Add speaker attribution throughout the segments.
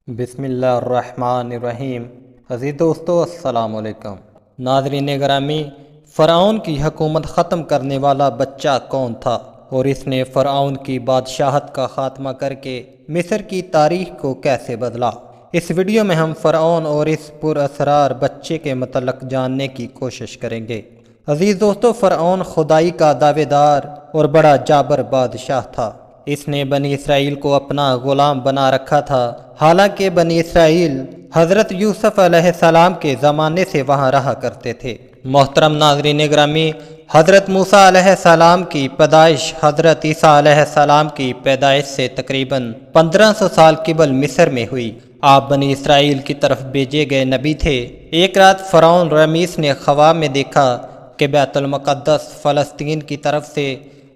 Speaker 1: بسم اللہ الرحمن الرحیم۔ عزیز دوستو السلام علیکم۔ ناظرین گرامی، فرعون کی حکومت ختم کرنے والا بچہ کون تھا اور اس نے فرعون کی بادشاہت کا خاتمہ کر کے مصر کی تاریخ کو کیسے بدلا؟ اس ویڈیو میں ہم فرعون اور اس پر اسرار بچے کے متعلق جاننے کی کوشش کریں گے۔ عزیز دوستو، فرعون خدائی کا دعوے دار اور بڑا جابر بادشاہ تھا۔ اس نے بنی اسرائیل کو اپنا غلام بنا رکھا تھا، حالانکہ بنی اسرائیل حضرت یوسف علیہ السلام کے زمانے سے وہاں رہا کرتے تھے۔ محترم ناظرین گرامی، حضرت موسیٰ علیہ السلام کی پیدائش حضرت عیسیٰ علیہ السلام کی پیدائش سے تقریباً 1500 سال قبل مصر میں ہوئی۔ آپ بنی اسرائیل کی طرف بھیجے گئے نبی تھے۔ ایک رات فرعون رمیس نے خواب میں دیکھا کہ بیت المقدس فلسطین کی طرف سے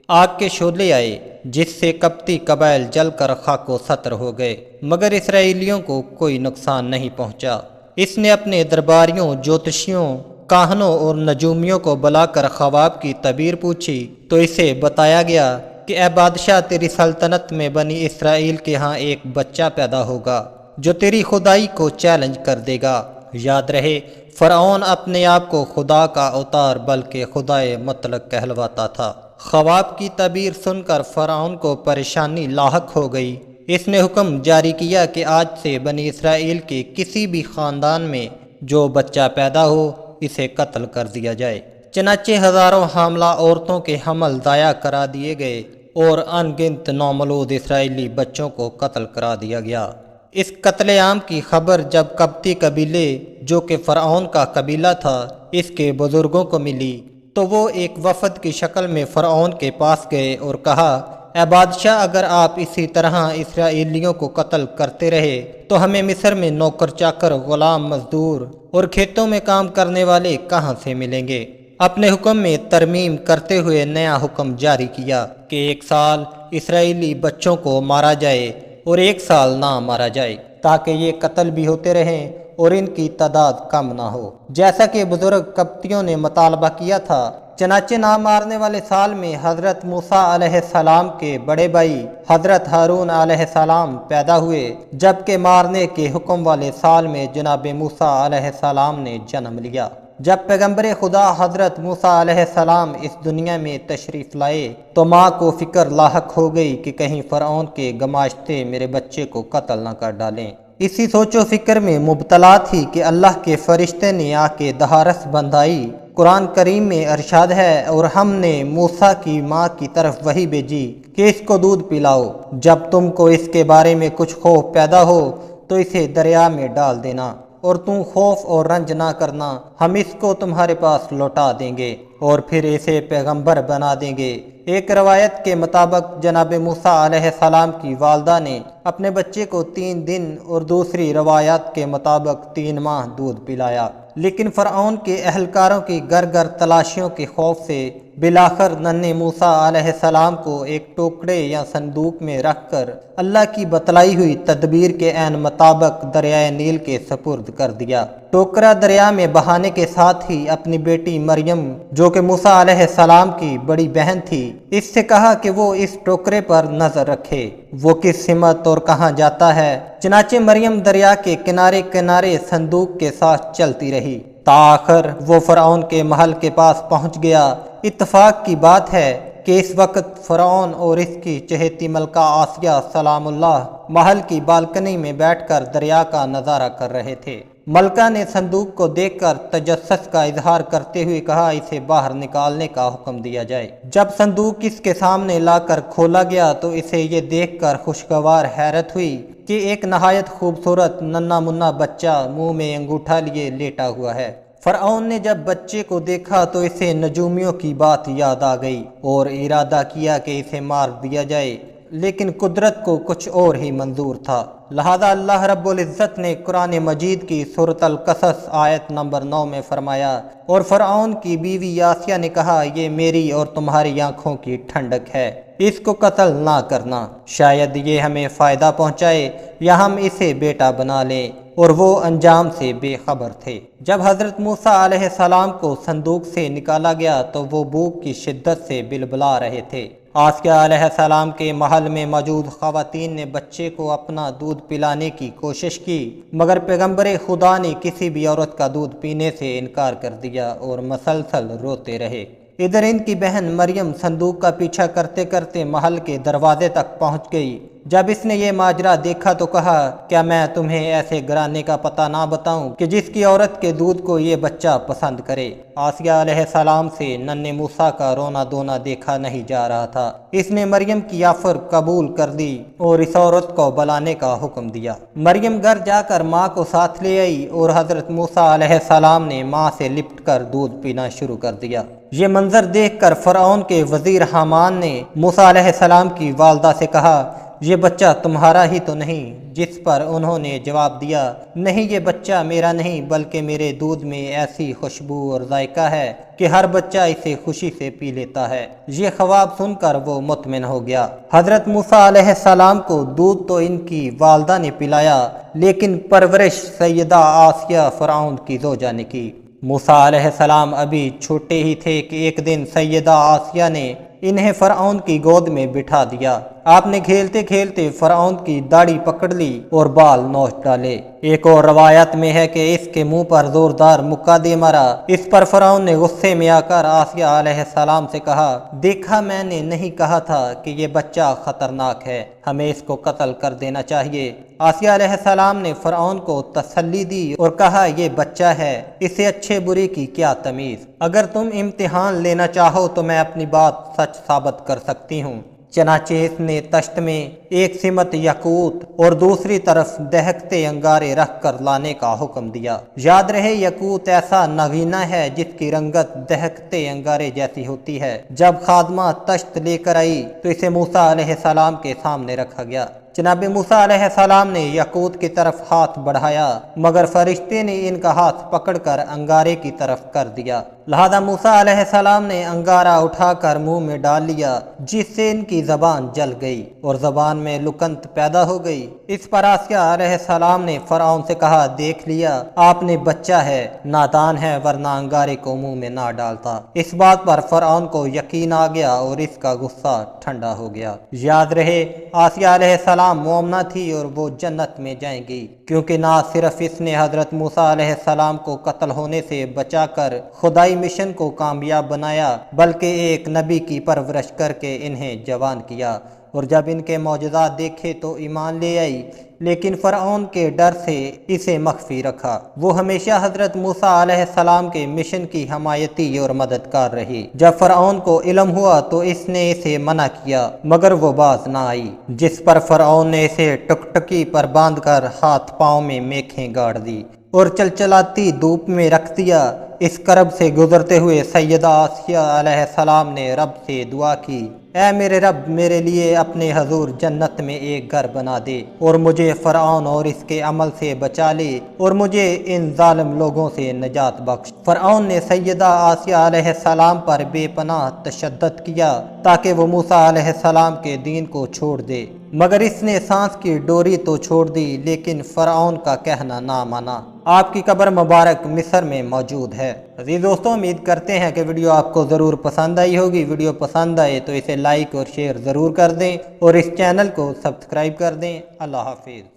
Speaker 1: آگ کے شعلے آئے، جس سے قبطی قبائل جل کر خاک و ستر ہو گئے، مگر اسرائیلیوں کو کوئی نقصان نہیں پہنچا۔ اس نے اپنے درباریوں، جوتشیوں، کاہنوں اور نجومیوں کو بلا کر خواب کی تعبیر پوچھی تو اسے بتایا گیا کہ اے بادشاہ، تیری سلطنت میں بنی اسرائیل کے ہاں ایک بچہ پیدا ہوگا جو تیری خدائی کو چیلنج کر دے گا۔ یاد رہے، فرعون اپنے آپ کو خدا کا اوتار بلکہ خدائے مطلق کہلواتا تھا۔ خواب کی تعبیر سن کر فرعون کو پریشانی لاحق ہو گئی۔ اس نے حکم جاری کیا کہ آج سے بنی اسرائیل کے کسی بھی خاندان میں جو بچہ پیدا ہو اسے قتل کر دیا جائے۔ چنانچہ ہزاروں حاملہ عورتوں کے حمل ضائع کرا دیے گئے اور ان گنت نومولود اسرائیلی بچوں کو قتل کرا دیا گیا۔ اس قتل عام کی خبر جب قبطی قبیلے، جو کہ فرعون کا قبیلہ تھا، اس کے بزرگوں کو ملی تو وہ ایک وفد کی شکل میں فرعون کے پاس گئے اور کہا، اے بادشاہ، اگر آپ اسی طرح اسرائیلیوں کو قتل کرتے رہے تو ہمیں مصر میں نوکر چاکر، غلام، مزدور اور کھیتوں میں کام کرنے والے کہاں سے ملیں گے؟ اپنے حکم میں ترمیم کرتے ہوئے نیا حکم جاری کیا کہ 1 سال اسرائیلی بچوں کو مارا جائے اور 1 سال نہ مارا جائے، تاکہ یہ قتل بھی ہوتے رہیں اور ان کی تعداد کم نہ ہو، جیسا کہ بزرگ قبطیوں نے مطالبہ کیا تھا۔ چنانچہ نہ مارنے والے سال میں حضرت موسیٰ علیہ السلام کے بڑے بھائی حضرت ہارون علیہ السلام پیدا ہوئے، جبکہ مارنے کے حکم والے سال میں جناب موسیٰ علیہ السلام نے جنم لیا۔ جب پیغمبر خدا حضرت موسیٰ علیہ السلام اس دنیا میں تشریف لائے تو ماں کو فکر لاحق ہو گئی کہ کہیں فرعون کے گماشتے میرے بچے کو قتل نہ کر ڈالیں۔ اسی سوچ و فکر میں مبتلا تھی کہ اللہ کے فرشتے نے آ کے دہارس بندھائی۔ قرآن کریم میں ارشاد ہے، اور ہم نے موسیٰ کی ماں کی طرف وحی بھیجی کہ اس کو دودھ پلاؤ، جب تم کو اس کے بارے میں کچھ خوف پیدا ہو تو اسے دریا میں ڈال دینا، اور تم خوف اور رنج نہ کرنا، ہم اس کو تمہارے پاس لوٹا دیں گے اور پھر اسے پیغمبر بنا دیں گے۔ ایک روایت کے مطابق جناب موسیٰ علیہ السلام کی والدہ نے اپنے بچے کو 3 دن اور دوسری روایات کے مطابق 3 ماہ دودھ پلایا، لیکن فرعون کے اہلکاروں کی گر گر تلاشیوں کے خوف سے بالآخر ننھے موسیٰ علیہ السلام کو ایک ٹوکرے یا صندوق میں رکھ کر اللہ کی بتلائی ہوئی تدبیر کے عین مطابق دریائے نیل کے سپرد کر دیا۔ ٹوکرا دریا میں بہانے کے ساتھ ہی اپنی بیٹی مریم، جو کہ موسیٰ علیہ السلام کی بڑی بہن تھی، اس سے کہا کہ وہ اس ٹوکرے پر نظر رکھے، وہ کس سمت اور کہاں جاتا ہے۔ چنانچہ مریم دریا کے کنارے کنارے صندوق کے ساتھ چلتی رہی تاخر وہ فرعون کے محل کے پاس پہنچ گیا۔ اتفاق کی بات ہے کہ اس وقت فرعون اور اس کی چہیتی ملکہ آسیہ سلام اللہ محل کی بالکنی میں بیٹھ کر دریا کا نظارہ کر رہے تھے۔ ملکہ نے صندوق کو دیکھ کر تجسس کا اظہار کرتے ہوئے کہا، اسے باہر نکالنے کا حکم دیا جائے۔ جب صندوق اس کے سامنے لا کر کھولا گیا تو اسے یہ دیکھ کر خوشگوار حیرت ہوئی کہ ایک نہایت خوبصورت ننھا منا بچہ منہ میں انگوٹھا لیے لیٹا ہوا ہے۔ فرعون نے جب بچے کو دیکھا تو اسے نجومیوں کی بات یاد آ گئی اور ارادہ کیا کہ اسے مار دیا جائے، لیکن قدرت کو کچھ اور ہی منظور تھا، لہذا اللہ رب العزت نے قرآن مجید کی سورۃ القصص آیت نمبر 9 میں فرمایا، اور فرعون کی بیوی آسیہ نے کہا، یہ میری اور تمہاری آنکھوں کی ٹھنڈک ہے، اس کو قتل نہ کرنا، شاید یہ ہمیں فائدہ پہنچائے یا ہم اسے بیٹا بنا لیں۔ اور وہ انجام سے بے خبر تھے۔ جب حضرت موسیٰ علیہ السلام کو صندوق سے نکالا گیا تو وہ بھوک کی شدت سے بلبلا رہے تھے۔ آسیہ علیہ السلام کے محل میں موجود خواتین نے بچے کو اپنا دودھ پلانے کی کوشش کی، مگر پیغمبر خدا نے کسی بھی عورت کا دودھ پینے سے انکار کر دیا اور مسلسل روتے رہے۔ ادھر ان کی بہن مریم صندوق کا پیچھا کرتے کرتے محل کے دروازے تک پہنچ گئی۔ جب اس نے یہ ماجرا دیکھا تو کہا، کیا میں تمہیں ایسے گھرانے کا پتہ نہ بتاؤں کہ جس کی عورت کے دودھ کو یہ بچہ پسند کرے؟ آسیہ علیہ السلام سے ننھے موسیٰ کا رونا دھونا دیکھا نہیں جا رہا تھا۔ اس نے مریم کی آفر قبول کر دی اور اس عورت کو بلانے کا حکم دیا۔ مریم گھر جا کر ماں کو ساتھ لے آئی اور حضرت موسیٰ علیہ السلام نے ماں سے لپٹ کر دودھ پینا شروع کر دیا۔ یہ منظر دیکھ کر فرعون کے وزیر حامان نے موسیٰ علیہ السلام کی والدہ سے کہا، یہ بچہ تمہارا ہی تو نہیں؟ جس پر انہوں نے جواب دیا، نہیں، یہ بچہ میرا نہیں بلکہ میرے دودھ میں ایسی خوشبو اور ذائقہ ہے کہ ہر بچہ اسے خوشی سے پی لیتا ہے۔ یہ خواب سن کر وہ مطمئن ہو گیا۔ حضرت موسیٰ علیہ السلام کو دودھ تو ان کی والدہ نے پلایا، لیکن پرورش سیدہ آسیہ فرعون کی زوجہ نے کی۔ موسیٰ علیہ السلام ابھی چھوٹے ہی تھے کہ ایک دن سیدہ آسیہ نے انہیں فرعون کی گود میں بٹھا دیا۔ آپ نے کھیلتے کھیلتے فرعون کی داڑھی پکڑ لی اور بال نوچ ڈالے۔ ایک اور روایت میں ہے کہ اس کے منہ پر زوردار مکہ دے مارا۔ اس پر فرعون نے غصے میں آ کر آسیہ علیہ السلام سے کہا، دیکھا، میں نے نہیں کہا تھا کہ یہ بچہ خطرناک ہے، ہمیں اس کو قتل کر دینا چاہیے۔ آسیہ علیہ السلام نے فرعون کو تسلی دی اور کہا، یہ بچہ ہے، اسے اچھے برے کی کیا تمیز؟ اگر تم امتحان لینا چاہو تو میں اپنی بات سچ ثابت کر سکتی ہوں۔ چنانچہ اس نے تشت میں ایک سمت یاقوت اور دوسری طرف دہکتے انگارے رکھ کر لانے کا حکم دیا۔ یاد رہے، یاقوت ایسا نگینہ ہے جس کی رنگت دہکتے انگارے جیسی ہوتی ہے۔ جب خادمہ تشت لے کر آئی تو اسے موسیٰ علیہ السلام کے سامنے رکھا گیا۔ جناب موسیٰ علیہ السلام نے یاقوت کی طرف ہاتھ بڑھایا، مگر فرشتے نے ان کا ہاتھ پکڑ کر انگارے کی طرف کر دیا۔ لہذا موسیٰ علیہ السلام نے انگارہ اٹھا کر منہ میں ڈال لیا، جس سے ان کی زبان جل گئی اور زبان میں لکنت پیدا ہو گئی۔ اس پر آسیہ علیہ السلام نے فرعون سے کہا، دیکھ لیا، آپ نے بچہ ہے، نادان ہے، ورنہ انگارے کو منہ میں نہ ڈالتا۔ اس بات پر فرعون کو یقین آ گیا اور اس کا غصہ ٹھنڈا ہو گیا۔ یاد رہے، آسیہ علیہ السلام مومنہ تھی اور وہ جنت میں جائیں گی، کیونکہ نہ صرف اس نے حضرت موسیٰ علیہ السلام کو قتل ہونے سے بچا کر خدائی مشن کو کامیاب بنایا، بلکہ ایک نبی کی پرورش کر کے انہیں جوان کیا، اور جب ان کے معجزات دیکھے تو ایمان لے آئی، لیکن فرعون کے ڈر سے اسے مخفی رکھا۔ وہ ہمیشہ حضرت موسیٰ علیہ السلام کے مشن کی حمایتی اور مددگار رہی۔ جب فرعون کو علم ہوا تو اس نے اسے منع کیا، مگر وہ باز نہ آئی، جس پر فرعون نے اسے ٹکٹکی پر باندھ کر ہاتھ پاؤں میں میخیں گاڑ دی اور چلچلاتی دھوپ میں رکھ دیا۔ اس کرب سے گزرتے ہوئے سیدہ آسیہ علیہ السلام نے رب سے دعا کی، اے میرے رب، میرے لیے اپنے حضور جنت میں ایک گھر بنا دے اور مجھے فرعون اور اس کے عمل سے بچا لے اور مجھے ان ظالم لوگوں سے نجات بخش۔ فرعون نے سیدہ آسیہ علیہ السلام پر بے پناہ تشدد کیا تاکہ وہ موسیٰ علیہ السلام کے دین کو چھوڑ دے، مگر اس نے سانس کی ڈوری تو چھوڑ دی، لیکن فرعون کا کہنا نہ مانا۔ آپ کی قبر مبارک مصر میں موجود ہے۔ عزیز دوستوں، امید کرتے ہیں کہ ویڈیو آپ کو ضرور پسند آئی ہوگی۔ ویڈیو پسند آئے تو اسے لائک اور شیئر ضرور کر دیں اور اس چینل کو سبسکرائب کر دیں۔ اللہ حافظ۔